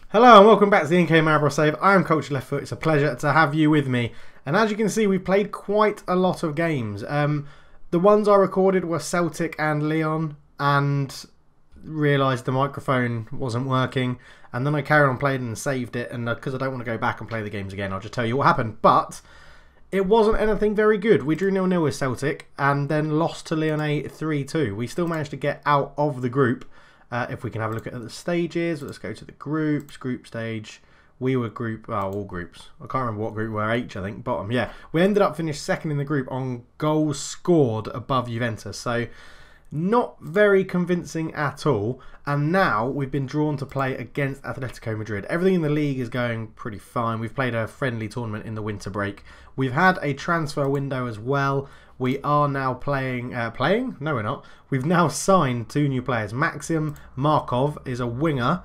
Hello and welcome back to the NK Maribor save. I am Coach Left Foot. It's a pleasure to have you with me. And as you can see, we've played quite a lot of games. The ones I recorded were Celtic and Lyon, and realised the microphone wasn't working. And then I carried on playing and saved it. And because I don't want to go back and play the games again, I'll just tell you what happened. But it wasn't anything very good. We drew 0-0 with Celtic and then lost to Lyon 3-2. We still managed to get out of the group. If we can have a look at the stages, let's go to the groups, group stage. We were all groups. I can't remember what group we were, H I think, bottom. Yeah, we ended up finished second in the group on goals scored above Juventus. So not very convincing at all. And now we've been drawn to play against Atletico Madrid. Everything in the league is going pretty fine. We've played a friendly tournament in the winter break. We've had a transfer window as well. We are now playing... No, we're not. We've now signed 2 new players. Maxim Markov is a winger.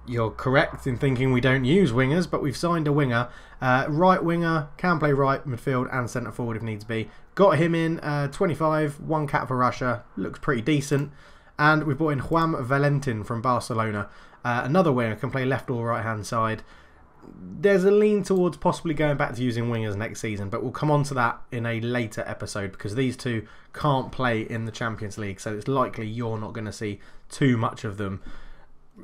You're correct in thinking we don't use wingers, but we've signed a winger. Right winger, can play right, midfield and centre forward if needs be. Got him in, 25, 1 cap for Russia. Looks pretty decent. And we've brought in Juan Valentin from Barcelona. Another winger, can play left or right hand side. There's a lean towards possibly going back to using wingers next season, but we'll come on to that in a later episode because these two can't play in the Champions League, so it's likely you're not going to see too much of them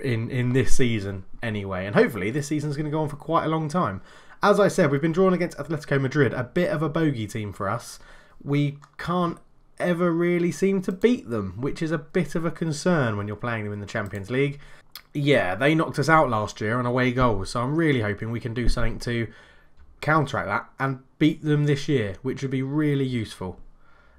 in this season anyway, and hopefully this season's going to go on for quite a long time. As I said, we've been drawn against Atletico Madrid, a bit of a bogey team for us. We can't ever really seem to beat them, which is a bit of a concern when you're playing them in the Champions League. Yeah, they knocked us out last year on away goals, so I'm really hoping we can do something to counteract that and beat them this year, which would be really useful.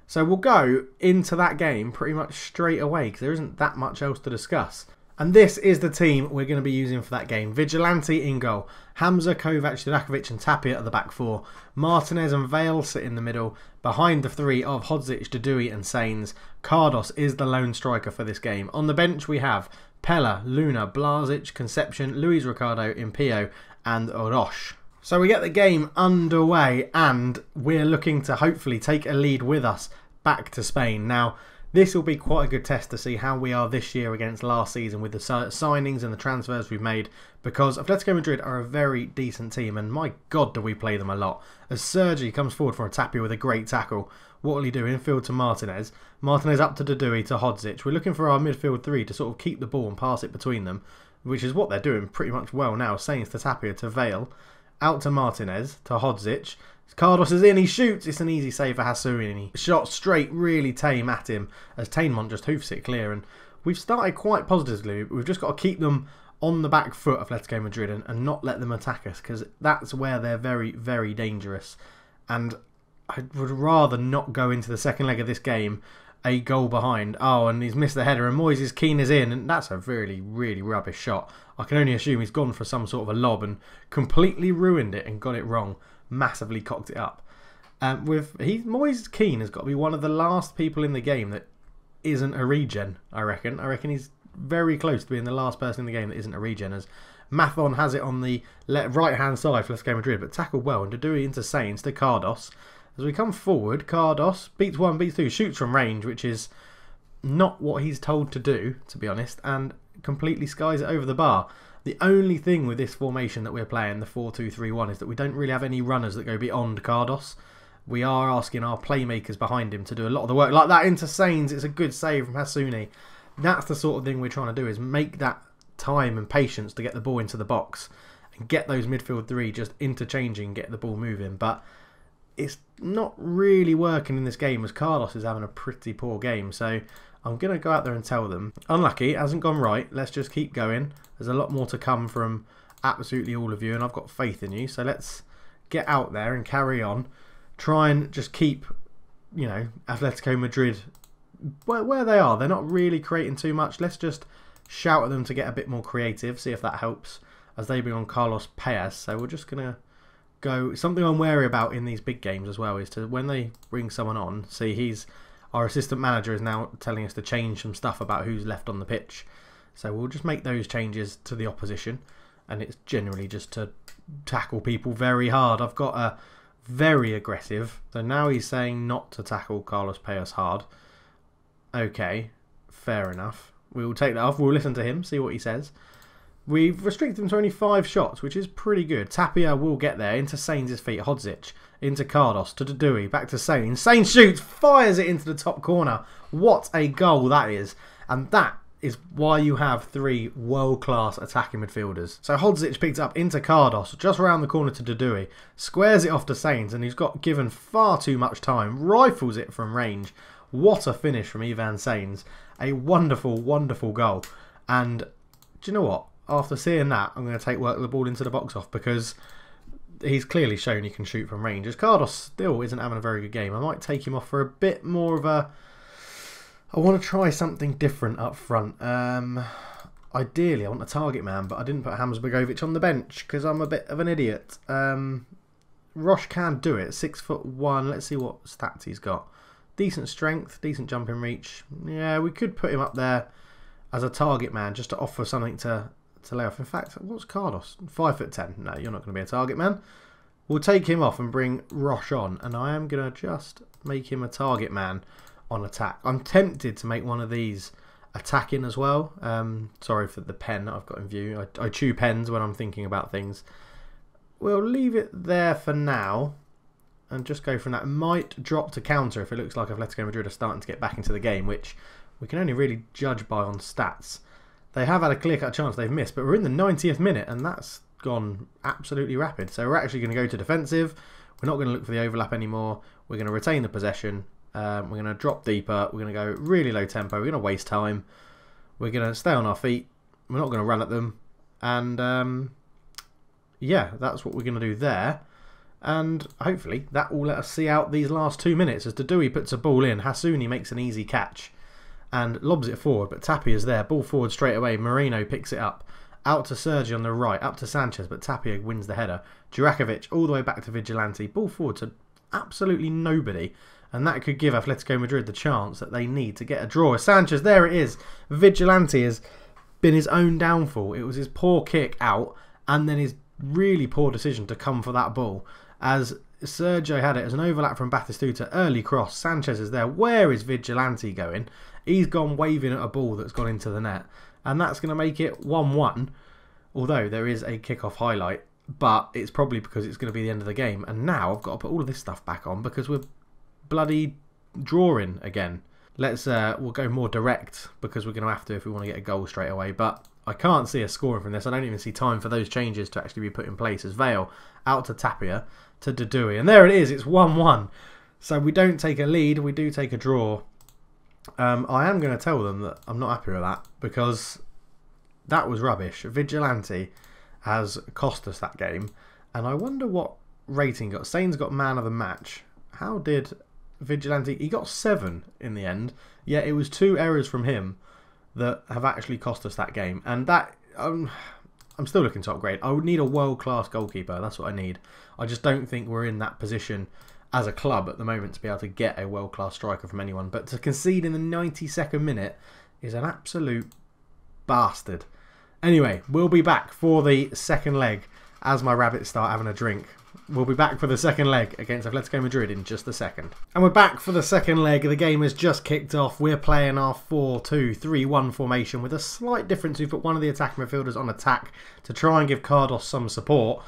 So we'll go into that game pretty much straight away because there isn't that much else to discuss. And this is the team we're going to be using for that game. Vigilante in goal. Hamza, Kovac, Durakovic and Tapia at the back 4. Martinez and Vale sit in the middle. Behind the 3 of Hodzic, Dudui and Sainz. Cardos is the lone striker for this game. On the bench we have Pella, Luna, Blazic, Concepcion, Luis Ricardo, Impio and Oroch. So we get the game underway and we're looking to hopefully take a lead with us back to Spain. Now, this will be quite a good test to see how we are this year against last season with the signings and the transfers we've made, because Atletico Madrid are a very decent team and my god do we play them a lot. As Sergi comes forward from a Tapia with a great tackle, what will he do? Infield to Martinez. Martinez up to Dudui to Hodzic. We're looking for our midfield 3 to sort of keep the ball and pass it between them, which is what they're doing pretty much well now. Sainz to Tapia to Vale. Out to Martinez to Hodzic. Cardos is in, he shoots, it's an easy save for Hassouni. Shot straight, really tame at him as Tainmont just hoofs it clear. And we've started quite positively. We've just got to keep them on the back foot, Atletico Madrid, and not let them attack us, because that's where they're very, very dangerous. And I would rather not go into the second leg of this game a goal behind. Oh, and he's missed the header, and Moises Keane is in, and that's a really, really rubbish shot. I can only assume he's gone for some sort of a lob and completely ruined it and got it wrong. Massively cocked it up. Moises Keane has got to be one of the last people in the game that isn't a regen, I reckon. I reckon he's very close to being the last person in the game that isn't a regen, as Mathon has it on the right-hand side for Atletico Madrid, but tackled well, and Dudui into Sainz to Cardos. As we come forward, Cardos beats 1, beats 2, shoots from range, which is not what he's told to do, to be honest, and completely skies it over the bar. The only thing with this formation that we're playing, the 4-2-3-1, is that we don't really have any runners that go beyond Cardos. We are asking our playmakers behind him to do a lot of the work. Like that into Sainz, it's a good save from Hassouni. That's the sort of thing we're trying to do, is make that time and patience to get the ball into the box and get those midfield 3 just interchanging, get the ball moving. But it's not really working in this game as Cardos is having a pretty poor game. So I'm going to go out there and tell them. Unlucky, it hasn't gone right. Let's just keep going. There's a lot more to come from absolutely all of you, and I've got faith in you. So let's get out there and carry on. Try and just keep, you know, Atletico Madrid where they are. They're not really creating too much. Let's just shout at them to get a bit more creative, see if that helps, as they bring on Carlos Paez. So we're just going to go... Something I'm wary about in these big games as well is to, when they bring someone on, see our assistant manager is now telling us to change some stuff about who's left on the pitch. So we'll just make those changes to the opposition. And it's generally just to tackle people very hard. I've got a very aggressive. So now he's saying not to tackle Carlos Paez hard. Okay, fair enough. We will take that off. We'll listen to him, see what he says. We've restricted them to only 5 shots, which is pretty good. Tapia will get there. Into Sains' feet. Hodzic. Into Cardos. To Dudui. Back to Sains. Sains shoots. Fires it into the top corner. What a goal that is. And that is why you have 3 world-class attacking midfielders. So Hodzic picked up into Cardos. Just around the corner to Dudui. Squares it off to Sains. And he's got given far too much time. Rifles it from range. What a finish from Ivan Sains. A wonderful, wonderful goal. And do you know what? After seeing that, I'm going to take work the ball into the box off because he's clearly shown he can shoot from range. As Cardos still isn't having a very good game, I might take him off for a bit more of a... I want to try something different up front. Ideally, I want a target man, but I didn't put Hams Begovic on the bench because I'm a bit of an idiot. Roche can do it. 6'1". Let's see what stats he's got. Decent strength, decent jumping reach. Yeah, we could put him up there as a target man just to offer something to lay off. In fact, what's Cardos? 5'10". No, you're not going to be a target man. We'll take him off and bring Roche on, and I am going to just make him a target man on attack. I'm tempted to make one of these attacking as well. Sorry for the pen I've got in view. I chew pens when I'm thinking about things. We'll leave it there for now and just go from that. It might drop to counter if it looks like Atletico Madrid are starting to get back into the game, which we can only really judge by on stats. They have had a clear-cut chance they've missed, but we're in the 90th minute and that's gone absolutely rapid. So we're actually going to go to defensive. We're not going to look for the overlap anymore. We're going to retain the possession. We're going to drop deeper. We're going to go really low tempo. We're going to waste time. We're going to stay on our feet. We're not going to run at them. And yeah, that's what we're going to do there. And hopefully that will let us see out these last 2 minutes. As Dudui puts a ball in, Hassouni makes an easy catch and lobs it forward, but Tapia is there. Ball forward straight away. Moreno picks it up. Out to Sergi on the right. Up to Sanchez, but Tapia wins the header. Jurakovic all the way back to Vigilante. Ball forward to absolutely nobody. And that could give Atletico Madrid the chance that they need to get a draw. Sanchez, there it is. Vigilante has been his own downfall. It was his poor kick out and then his really poor decision to come for that ball. As Sergio had it as an overlap from Batistuta, early cross. Sanchez is there. Where is Vigilante going? He's gone waving at a ball that's gone into the net. And that's going to make it 1-1. Although there is a kickoff highlight. But it's probably because it's going to be the end of the game. And now I've got to put all of this stuff back on because we're bloody drawing again. We'll go more direct because we're going to have to if we want to get a goal straight away. But I can't see us scoring from this. I don't even see time for those changes to actually be put in place. As Vale out to Tapia to Dudui. And there it is. It's 1-1. So we don't take a lead. We do take a draw. I am going to tell them that I'm not happy with that because that was rubbish. Vigilante has cost us that game. And I wonder what rating got. Sainz got man of the match. How did Vigilante... He got 7 in the end. Yet it was 2 errors from him that have actually cost us that game. And that... I'm still looking to upgrade. I would need a world-class goalkeeper. That's what I need. I just don't think we're in that position as a club at the moment to be able to get a world-class striker from anyone. But to concede in the 92nd minute is an absolute bastard. Anyway, we'll be back for the second leg as my rabbits start having a drink. We'll be back for the second leg against Atletico Madrid in just a second. And we're back for the second leg. The game has just kicked off. We're playing our 4-2-3-1 formation with a slight difference. We've put one of the attacking midfielders on attack to try and give Cardos some support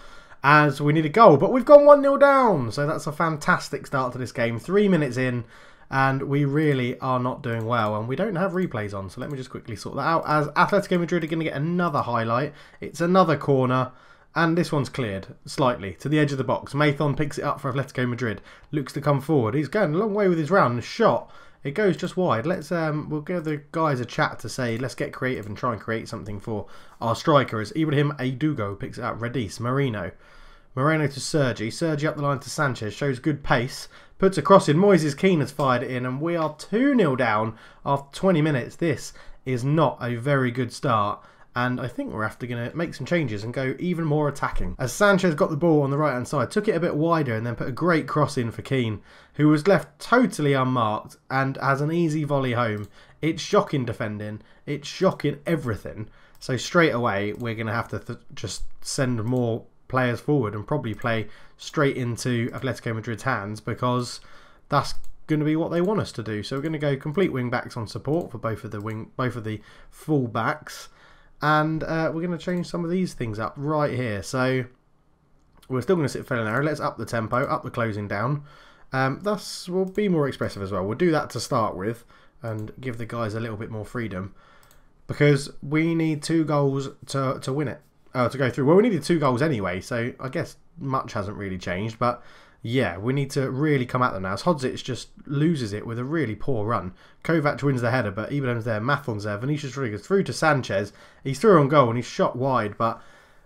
as we need a goal. But we've gone 1-0 down. So that's a fantastic start to this game. 3 minutes in and we really are not doing well. And we don't have replays on. So let me just quickly sort that out. As Atletico Madrid are going to get another highlight. It's another corner. And this one's cleared slightly to the edge of the box. Mathon picks it up for Atletico Madrid. Looks to come forward. He's going a long way with his round. Shot. It goes just wide. We'll give the guys a chat to say let's get creative and try and create something for our striker. As Ibrahim Aidugo picks it up. Redis. Moreno to Sergi. Sergi up the line to Sanchez. Shows good pace. Puts a cross in. Moises Keane has fired it in. And we are 2-0 down after 20 minutes. This is not a very good start. And I think we're after going to make some changes and go even more attacking. As Sanchez got the ball on the right-hand side, took it a bit wider and then put a great cross in for Keane, who was left totally unmarked and has an easy volley home. It's shocking defending. It's shocking everything. So straight away, we're going to have to just send more players forward and probably play straight into Atletico Madrid's hands because that's going to be what they want us to do. So we're going to go complete wing backs on support for both of the full backs. And we're going to change some of these things up right here. So we're still going to sit fairly narrow. Let's up the tempo, up the closing down. Thus, we'll be more expressive as well. We'll do that to start with and give the guys a little bit more freedom. Because we need 2 goals to win it. To go through. Well, we needed 2 goals anyway, so I guess much hasn't really changed. But yeah, we need to really come at them now. As Hodzic just loses it with a really poor run. Kovac wins the header, but Ibrahim's there, Mathon's there, Vinicius Rodriguez through to Sanchez. He's through on goal and he's shot wide, but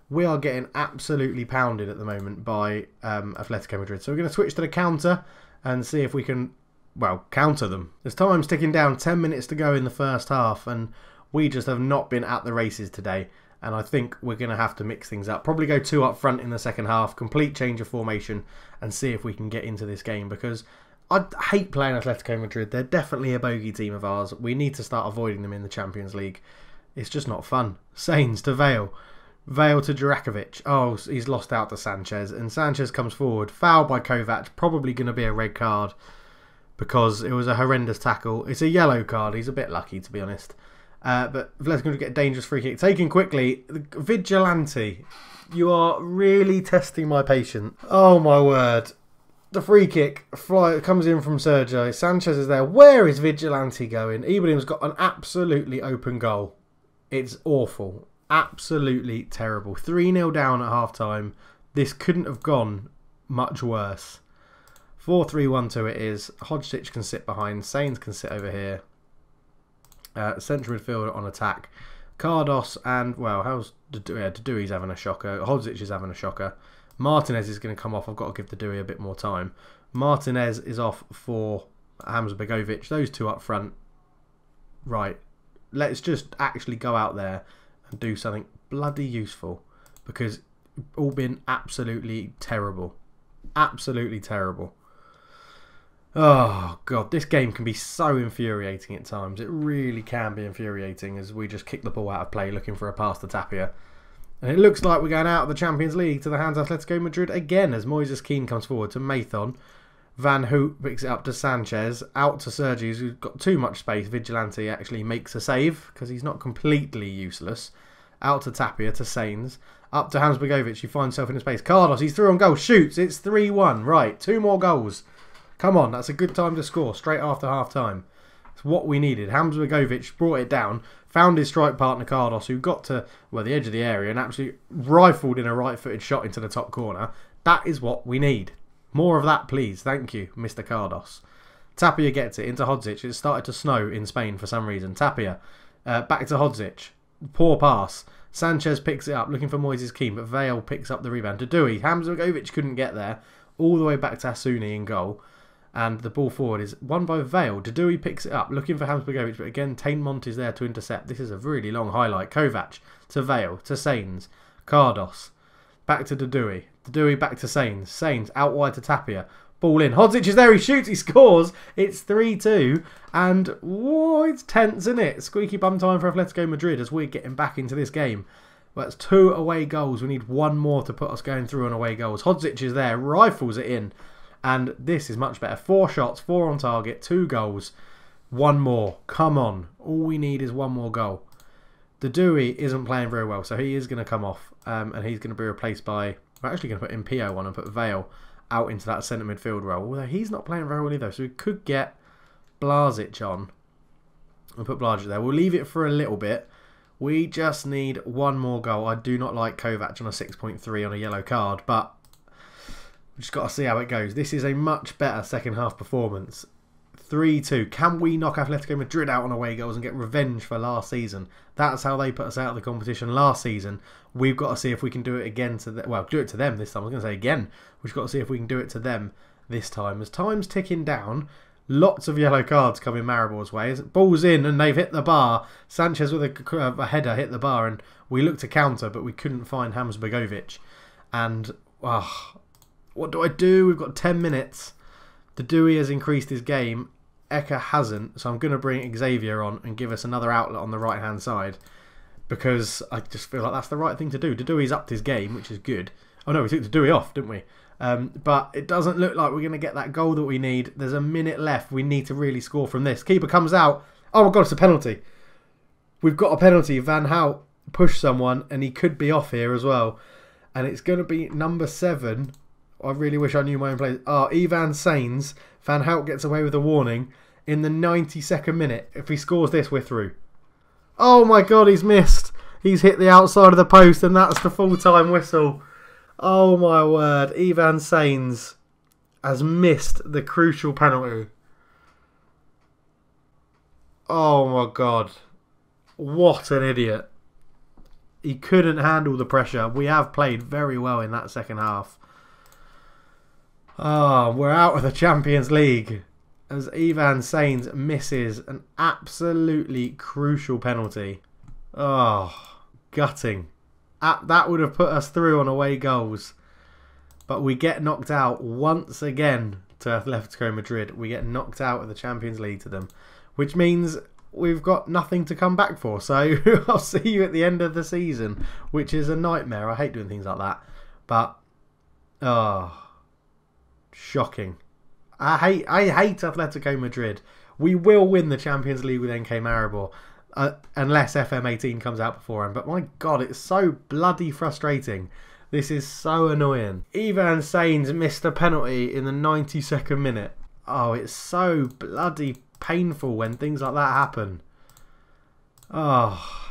we are getting absolutely pounded at the moment by Atletico Madrid. So we're going to switch to the counter and see if we can, well, counter them. There's time's ticking down, 10 minutes to go in the first half, and we just have not been at the races today. And I think we're going to have to mix things up. Probably go 2 up front in the second half. Complete change of formation. And see if we can get into this game. Because I hate playing Atletico Madrid. They're definitely a bogey team of ours. We need to start avoiding them in the Champions League. It's just not fun. Sainz to Vale. Vale to Jurakovic. Oh, he's lost out to Sanchez. And Sanchez comes forward. Foul by Kovac. Probably going to be a red card. Because it was a horrendous tackle. It's a yellow card. He's a bit lucky, to be honest. But Vale's going to get a dangerous free kick. Taken quickly. Vigilante. You are really testing my patience. Oh my word. The free kick comes in from Sergio. Sanchez is there. Where is Vigilante going? Ibrahim's got an absolutely open goal. It's awful. Absolutely terrible. 3-0 down at half time. This couldn't have gone much worse. 4-3-1-2 it is. Hodzic can sit behind. Sainz can sit over here. Central midfielder on attack. Cardos and, well, how's Dudui's having a shocker. Hodzic is having a shocker. Martinez is going to come off. I've got to give Dudui a bit more time. Martinez is off for Hamza Begovic. Those 2 up front. Right. Let's just actually go out there and do something bloody useful. Because it's all been absolutely terrible. Absolutely terrible. Oh, God, this game can be so infuriating at times. It really can be infuriating as we just kick the ball out of play looking for a pass to Tapia. And it looks like we're going out of the Champions League to the hands of Atletico Madrid again as Moises Keane comes forward to Mathon. Van Hoot picks it up to Sanchez. Out to Sergi, who's got too much space. Vigilante actually makes a save because he's not completely useless. Out to Tapia to Sainz. Up to Hans Begovic, who finds himself in space. Cardos, he's through on goal. Shoots. It's 3-1. Right, 2 more goals. Come on, that's a good time to score, straight after half-time. It's what we needed. Hamza Begovic brought it down, found his strike partner Cardos, who got to, well, the edge of the area and absolutely rifled in a right-footed shot into the top corner. That is what we need. More of that, please. Thank you, Mr. Cardos. Tapia gets it into Hodzic. It started to snow in Spain for some reason. Tapia, back to Hodzic. Poor pass. Sanchez picks it up, looking for Moises Keane, but Vale picks up the rebound. Dudui, Hamza Begovic couldn't get there. All the way back to Asuni in goal. And the ball forward is won by Vale. Dudui picks it up, looking for Hans Begovic, but again, Tainmont is there to intercept. This is a really long highlight. Kovac to Vale, to Sainz. Cardos. Back to Dudui. Dudui back to Sainz. Sainz out wide to Tapia. Ball in. Hodzic is there. He shoots. He scores. It's 3-2. And, whoa, it's tense, isn't it? Squeaky bum time for Atletico Madrid as we're getting back into this game. Well, that's 2 away goals. We need 1 more to put us going through on away goals. Hodzic is there. Rifles it in. And this is much better. 4 shots, 4 on target, 2 goals, 1 more. Come on. All we need is 1 more goal. Dudui isn't playing very well, so he is going to come off. And he's going to be replaced by... We're actually going to put Impio on and put Vale out into that centre midfield role. Although he's not playing very well either. So we could get Blazic on. We'll put Blazic there. We'll leave it for a little bit. We just need 1 more goal. I do not like Kovac on a 6.3 on a yellow card, but... We've just got to see how it goes. This is a much better second half performance. 3-2. Can we knock Atletico Madrid out on away goals and get revenge for last season? That's how they put us out of the competition last season. We've got to see if we can do it again to them. Well, do it to them this time. I was going to say again. We've got to see if we can do it to them this time. As time's ticking down, lots of yellow cards coming Maribor's way. Ball's in and they've hit the bar. Sanchez with a header hit the bar and we looked to counter, but we couldn't find Hamza Begovic. And... what do I do? We've got 10 minutes. Dudui has increased his game. Eka hasn't. So I'm going to bring Xavier on and give us another outlet on the right-hand side. Because I just feel like that's the right thing to do. Dudui's upped his game, which is good. Oh no, we took Dudui off, didn't we? But it doesn't look like we're going to get that goal that we need. There's a minute left. We need to really score from this. Keeper comes out. Oh my God, it's a penalty. We've got a penalty. Van Hout push someone, and he could be off here as well. And it's going to be number 7. I really wish I knew my own players. Ivan Sains. Van Hout gets away with a warning in the 92nd minute. If he scores this, we're through. Oh my God, he's missed. He's hit the outside of the post, and that's the full-time whistle. Oh my word. Ivan Sains has missed the crucial penalty. Oh my God. What an idiot. He couldn't handle the pressure. We have played very well in that second half. We're out of the Champions League as Ivan Sains misses an absolutely crucial penalty. Gutting. That would have put us through on away goals. But we get knocked out once again to Atletico Madrid. We get knocked out of the Champions League to them. Which means we've got nothing to come back for. So I'll see you at the end of the season. Which is a nightmare. I hate doing things like that. But, shocking. I hate Atletico Madrid. We will win the Champions League with NK Maribor. Unless FM18 comes out beforehand. But my God, it's so bloody frustrating. This is so annoying. Ivan Sains missed a penalty in the 92nd minute. Oh, it's so bloody painful when things like that happen. Oh.